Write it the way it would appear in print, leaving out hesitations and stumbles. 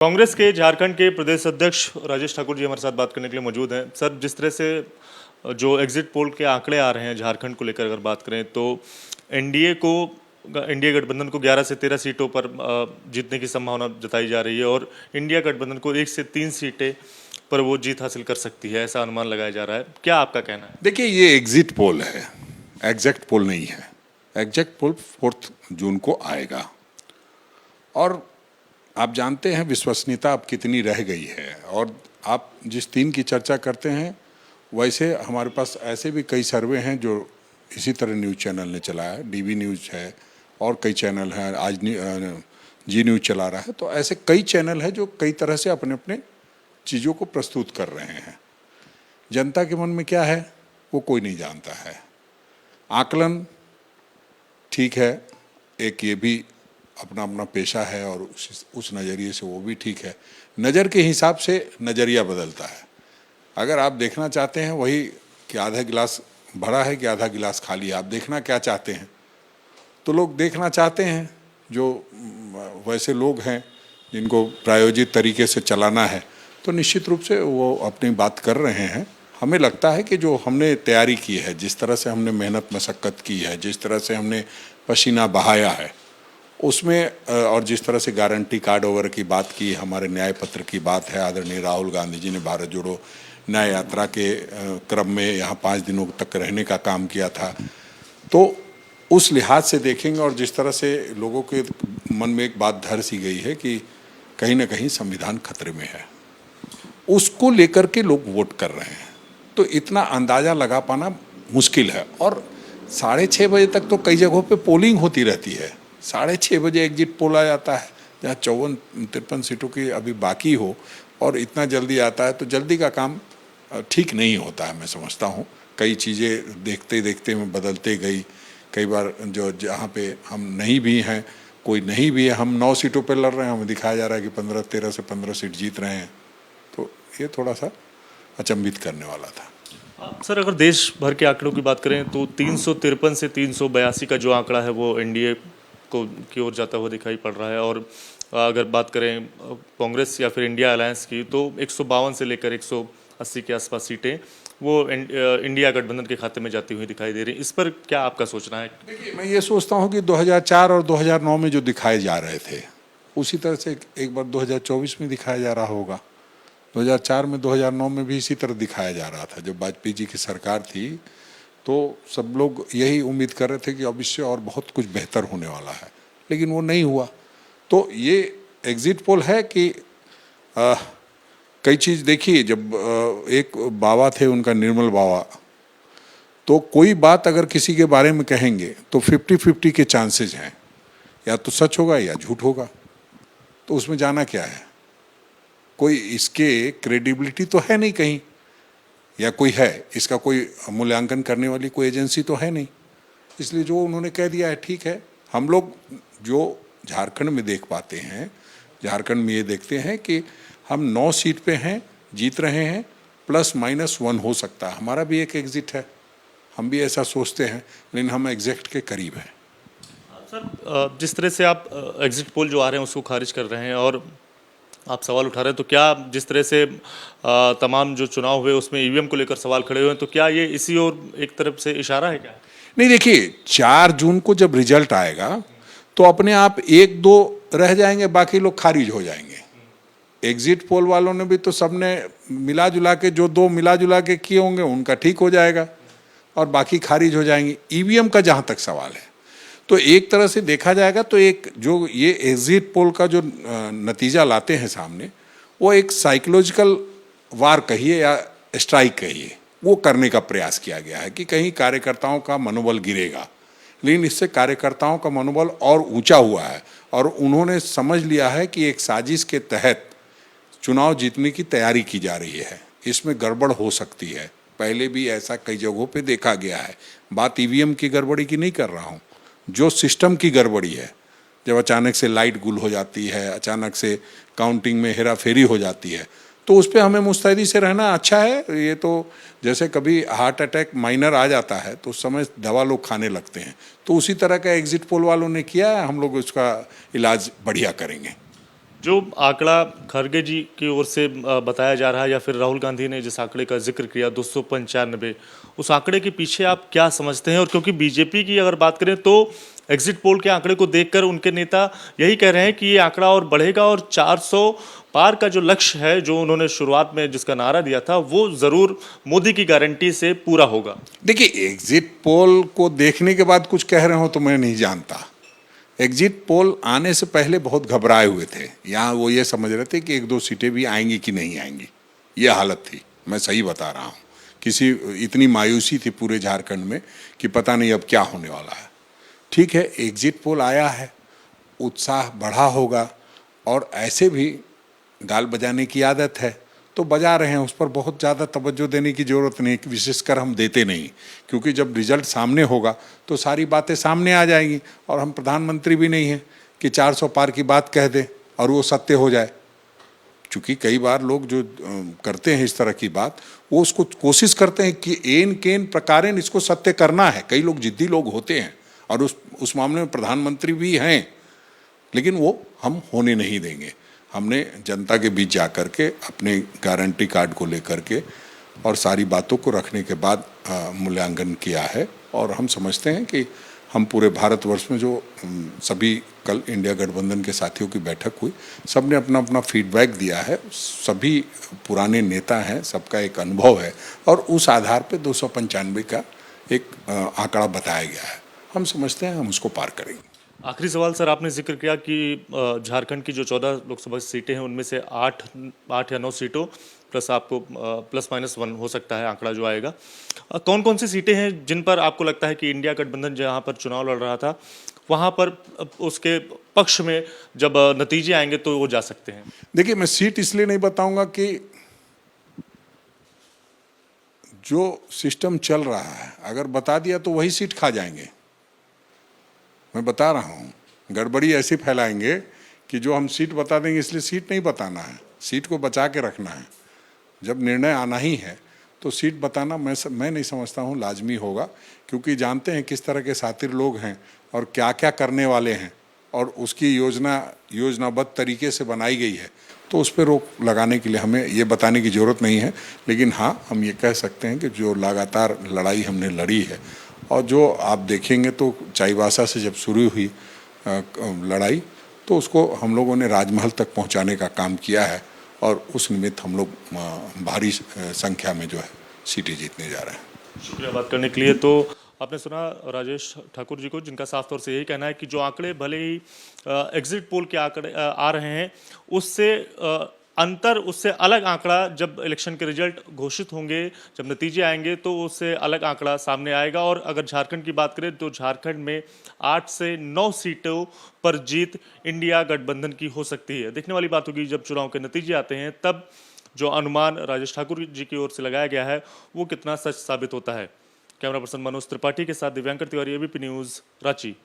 कांग्रेस के झारखंड के प्रदेश अध्यक्ष राजेश ठाकुर जी हमारे साथ बात करने के लिए मौजूद हैं। सर, जिस तरह से जो एग्जिट पोल के आंकड़े आ रहे हैं झारखंड को लेकर अगर बात करें तो एनडीए को इंडिया गठबंधन को 11 से 13 सीटों पर जीतने की संभावना जताई जा रही है और इंडिया गठबंधन को 1 से 3 सीटें पर वो जीत हासिल कर सकती है, ऐसा अनुमान लगाया जा रहा है। क्या आपका कहना है? देखिए, ये एग्जिट पोल है, एग्जैक्ट पोल नहीं है। एग्जैक्ट पोल 4 जून को आएगा और आप जानते हैं विश्वसनीयता अब कितनी रह गई है। और आप जिस 3 की चर्चा करते हैं, वैसे हमारे पास ऐसे भी कई सर्वे हैं जो इसी तरह न्यूज़ चैनल ने चलाया, डीवी न्यूज़ है और कई चैनल हैं, आज जी न्यूज़ चला रहा है। तो ऐसे कई चैनल हैं जो कई तरह से अपने अपने चीज़ों को प्रस्तुत कर रहे हैं। जनता के मन में क्या है वो कोई नहीं जानता है। आकलन ठीक है, एक ये भी अपना अपना पेशा है और उस नज़रिए से वो भी ठीक है। नज़र के हिसाब से नज़रिया बदलता है। अगर आप देखना चाहते हैं वही कि आधा गिलास भरा है कि आधा गिलास खाली है, आप देखना क्या चाहते हैं, तो लोग देखना चाहते हैं जो वैसे लोग हैं जिनको प्रायोजित तरीके से चलाना है, तो निश्चित रूप से वो अपनी बात कर रहे हैं। हमें लगता है कि जो हमने तैयारी की है, जिस तरह से हमने मेहनत मशक्क़त की है, जिस तरह से हमने पसीना बहाया है उसमें, और जिस तरह से गारंटी कार्ड वगैरह की बात की, हमारे न्याय पत्र की बात है, आदरणीय राहुल गांधी जी ने भारत जोड़ो न्याय यात्रा के क्रम में यहाँ 5 दिनों तक रहने का काम किया था, तो उस लिहाज से देखेंगे और जिस तरह से लोगों के मन में एक बात धर सी गई है कि कहीं ना कहीं संविधान खतरे में है, उसको लेकर के लोग वोट कर रहे हैं। तो इतना अंदाज़ा लगा पाना मुश्किल है। और 6:30 बजे तक तो कई जगहों पे पोलिंग होती रहती है। 6:30 बजे एग्जिट पोल आ जाता है, जहाँ 54-53 सीटों की अभी बाकी हो और इतना जल्दी आता है, तो जल्दी का काम ठीक नहीं होता है। मैं समझता हूँ कई चीज़ें देखते देखते में बदलते गई। कई बार जो जहाँ पे हम नहीं भी हैं, कोई नहीं भी है, हम 9 सीटों पर लड़ रहे हैं, हमें दिखाया जा रहा है कि 13 से 15 सीट जीत रहे हैं। तो ये थोड़ा सा अचंभित करने वाला था। सर, अगर देश भर के आंकड़ों की बात करें तो 353 से 382 का जो आंकड़ा है वो एनडीए को की ओर जाता हुआ दिखाई पड़ रहा है। और अगर बात करें कांग्रेस या फिर इंडिया अलायंस की तो 152 से लेकर 180 के आसपास सीटें वो इंडिया गठबंधन के खाते में जाती हुई दिखाई दे रही। इस पर क्या आपका सोचना है? देखिए, मैं ये सोचता हूँ कि 2004 और 2009 में जो दिखाए जा रहे थे उसी तरह से एक बार 2024 में दिखाया जा रहा होगा। 2004 में 2009 में भी इसी तरह दिखाया जा रहा था। जब वाजपेयी जी की सरकार थी तो सब लोग यही उम्मीद कर रहे थे कि अब इससे और बहुत कुछ बेहतर होने वाला है, लेकिन वो नहीं हुआ। तो ये एग्जिट पोल है कि कई चीज़ देखिए। जब एक बाबा थे, उनका निर्मल बाबा, तो कोई बात अगर किसी के बारे में कहेंगे तो 50-50 के चांसेस हैं, या तो सच होगा या झूठ होगा। तो उसमें जाना क्या है? कोई इसके क्रेडिबिलिटी तो है नहीं कहीं, या कोई है इसका कोई मूल्यांकन करने वाली कोई एजेंसी तो है नहीं। इसलिए जो उन्होंने कह दिया है ठीक है। हम लोग जो झारखंड में देख पाते हैं, झारखंड में ये देखते हैं कि हम 9 सीट पे हैं, जीत रहे हैं, ±1 हो सकता है। हमारा भी एक एग्जिट है, हम भी ऐसा सोचते हैं, लेकिन हम एग्जैक्ट के करीब हैं। सर, जिस तरह से आप एग्जिट पोल जो आ रहे हैं उसको खारिज कर रहे हैं और आप सवाल उठा रहे हैं, तो क्या जिस तरह से तमाम जो चुनाव हुए उसमें ईवीएम को लेकर सवाल खड़े हुए हैं, तो क्या ये इसी और एक तरफ से इशारा है क्या? नहीं, देखिए, 4 जून को जब रिजल्ट आएगा तो अपने आप 1-2 रह जाएंगे, बाकी लोग खारिज हो जाएंगे। एग्जिट पोल वालों ने भी तो सबने मिला जुला के, जो 2 मिला जुला के किए होंगे उनका ठीक हो जाएगा और बाकी खारिज हो जाएंगे। ईवीएम का जहाँ तक सवाल है, तो एक तरह से देखा जाएगा तो एक जो ये एग्जिट पोल का जो नतीजा लाते हैं सामने, वो एक साइकोलॉजिकल वार कहिए या स्ट्राइक कहिए, वो करने का प्रयास किया गया है कि कहीं कार्यकर्ताओं का मनोबल गिरेगा। लेकिन इससे कार्यकर्ताओं का मनोबल और ऊंचा हुआ है और उन्होंने समझ लिया है कि एक साजिश के तहत चुनाव जीतने की तैयारी की जा रही है। इसमें गड़बड़ हो सकती है, पहले भी ऐसा कई जगहों पे देखा गया है। बात ईवीएम की गड़बड़ी की नहीं कर रहा हूँ, जो सिस्टम की गड़बड़ी है। जब अचानक से लाइट गुल हो जाती है, अचानक से काउंटिंग में हेरा फेरी हो जाती है, तो उस पर हमें मुस्तैदी से रहना अच्छा है। ये तो जैसे कभी हार्ट अटैक माइनर आ जाता है तो उस समय दवा लोग खाने लगते हैं, तो उसी तरह का एग्जिट पोल वालों ने किया है। हम लोग उसका इलाज बढ़िया करेंगे। जो आंकड़ा खरगे जी की ओर से बताया जा रहा है या फिर राहुल गांधी ने जिस आंकड़े का जिक्र किया 295, उस आंकड़े के पीछे आप क्या समझते हैं? और क्योंकि बीजेपी की अगर बात करें तो एग्जिट पोल के आंकड़े को देखकर उनके नेता यही कह रहे हैं कि ये आंकड़ा और बढ़ेगा और 400 पार का जो लक्ष्य है, जो उन्होंने शुरुआत में जिसका नारा दिया था, वो जरूर मोदी की गारंटी से पूरा होगा। देखिए, एग्जिट पोल को देखने के बाद कुछ कह रहे हो तो मैं नहीं जानता। एग्जिट पोल आने से पहले बहुत घबराए हुए थे। यहाँ वो ये समझ रहे थे कि 1-2 सीटें भी आएंगी कि नहीं आएंगी, ये हालत थी। मैं सही बता रहा हूँ। किसी इतनी मायूसी थी पूरे झारखंड में कि पता नहीं अब क्या होने वाला है। ठीक है, एग्जिट पोल आया है, उत्साह बढ़ा होगा, और ऐसे भी गाल बजाने की आदत है तो बजा रहे हैं। उस पर बहुत ज़्यादा तवज्जो देने की ज़रूरत नहीं, विशेषकर हम देते नहीं, क्योंकि जब रिजल्ट सामने होगा तो सारी बातें सामने आ जाएंगी। और हम प्रधानमंत्री भी नहीं हैं कि 400 पार की बात कह दें और वो सत्य हो जाए। चूँकि कई बार लोग जो करते हैं इस तरह की बात, वो उसको कोशिश करते हैं कि एन केन प्रकारेण इसको सत्य करना है। कई लोग जिद्दी लोग होते हैं और उस मामले में प्रधानमंत्री भी हैं, लेकिन वो हम होने नहीं देंगे। हमने जनता के बीच जा कर के अपने गारंटी कार्ड को लेकर के और सारी बातों को रखने के बाद मूल्यांकन किया है। और हम समझते हैं कि हम पूरे भारतवर्ष में जो सभी कल इंडिया गठबंधन के साथियों की बैठक हुई, सबने अपना अपना फीडबैक दिया है। सभी पुराने नेता हैं, सबका एक अनुभव है और उस आधार पे 295 का एक आंकड़ा बताया गया है। हम समझते हैं हम उसको पार करेंगे। आखिरी सवाल सर, आपने जिक्र किया कि झारखंड की जो 14 लोकसभा सीटें हैं उनमें से 8 या 9 सीटों प्लस आपको ±1 हो सकता है आंकड़ा जो आएगा। कौन कौन सी सीटें हैं जिन पर आपको लगता है कि इंडिया गठबंधन जहां पर चुनाव लड़ रहा था वहां पर उसके पक्ष में जब नतीजे आएंगे तो वो जा सकते हैं? देखिए, मैं सीट इसलिए नहीं बताऊंगा कि जो सिस्टम चल रहा है अगर बता दिया तो वही सीट खा जाएंगे। मैं बता रहा हूँ, गड़बड़ी ऐसी फैलाएंगे कि जो हम सीट बता देंगे, इसलिए सीट नहीं बताना है, सीट को बचा के रखना है। जब निर्णय आना ही है तो सीट बताना मैं नहीं समझता हूँ लाजमी होगा, क्योंकि जानते हैं किस तरह के शातिर लोग हैं और क्या क्या करने वाले हैं, और उसकी योजनाबद्ध तरीके से बनाई गई है। तो उस पर रोक लगाने के लिए हमें ये बताने की ज़रूरत नहीं है। लेकिन हाँ, हम ये कह सकते हैं कि जो लगातार लड़ाई हमने लड़ी है, और जो आप देखेंगे तो चाईबासा से जब शुरू हुई लड़ाई, तो उसको हम लोगों ने राजमहल तक पहुंचाने का काम किया है, और उस निमित्त हम लोग भारी संख्या में जो है सीटें जीतने जा रहे हैं। शुक्रिया बात करने के लिए। तो आपने सुना राजेश ठाकुर जी को, जिनका साफ तौर से यही कहना है कि जो आंकड़े भले ही एग्जिट पोल के आंकड़े आ रहे हैं, उससे उससे अलग आंकड़ा जब इलेक्शन के रिजल्ट घोषित होंगे, जब नतीजे आएंगे तो उससे अलग आंकड़ा सामने आएगा। और अगर झारखंड की बात करें तो झारखंड में 8 से 9 सीटों पर जीत इंडिया गठबंधन की हो सकती है। देखने वाली बात होगी जब चुनाव के नतीजे आते हैं, तब जो अनुमान राजेश ठाकुर जी की ओर से लगाया गया है वो कितना सच साबित होता है। कैमरा पर्सन मनोज त्रिपाठी के साथ दिव्यांकर तिवारी, एबीपी न्यूज़, रांची।